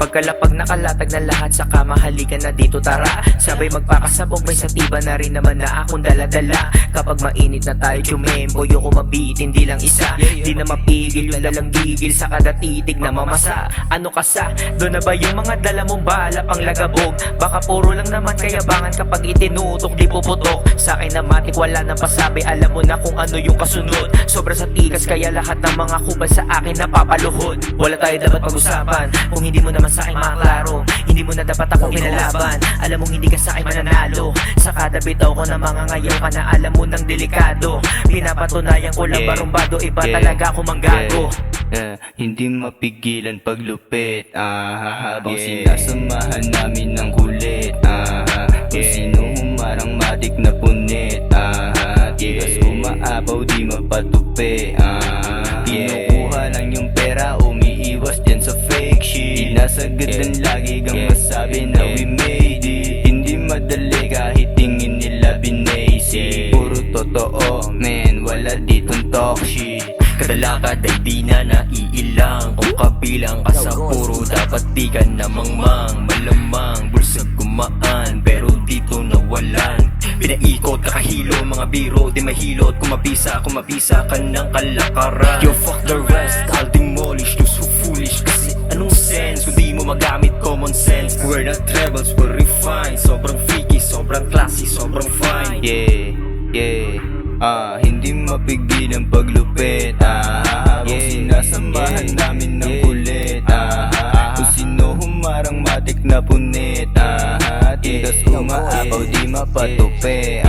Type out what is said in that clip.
Pagkalapag nakalatag na lahat, saka mahalikan na dito tara. Sabay magpakasabog, may satiba na rin naman na akong daladala. Kapag mainit na tayo tumempo, yung kumabit, hindi lang isa. Di na mapigil yung lalang gigil sa kada titig na mamasa. Ano ka sa? Doon na ba yung mga dala mong bala pang lagabog? Baka puro lang naman kayabangan kapag itinutok, di puputok. Sa akin na matik, wala nang pasabi, alam mo na kung ano yung kasunod. Sobra sa tikas, kaya lahat ng mga kubal sa akin napapaluhod. Wala tayo dapat pag-usapan kung hindi mo naman sa akin maklaro. Hindi mo na dapat akong pinalaban, alam mong hindi ka sa akin mananalo. Sa kada bitaw ko na mga ngayaw ka na alam mo ng delikado. Pinapatunayan ko lang barumbado, iba talaga ako manggago. Hindi mapigilan paglupit, habang sinasamahan namin ng kulit, kung sino humarang matik na punit, tigas umaabaw di mapatupi, kinukuha lang yung pera, umiiwas dyan sa fake shit. Nasagadan lagi kang masabi na we made it. Hindi madali kahit tingin nila binasi. Puro totoo man, wala ditong talk shit. Kadalakad ay di na naiilang, kung kabilang ka sa puro dapat di ka namang malamang. Bulsag gumaan pero dito nawalan. Pinaikot kakahilo, mga biro di mahilot. Kumapisa ka ng kalakaran. Yo fuck the rest, I'll demolish those who foolish. Kasi anong sense kung di mo magamit common sense? We're not rebels, we're refined. Sobrang freaky, sobrang classy, sobrang fine. Hindi mapigilan paglupit, habang sinasamahan namin ng kulit, kung sino humarang matik na punit, tigas umaabaw di mapatupi,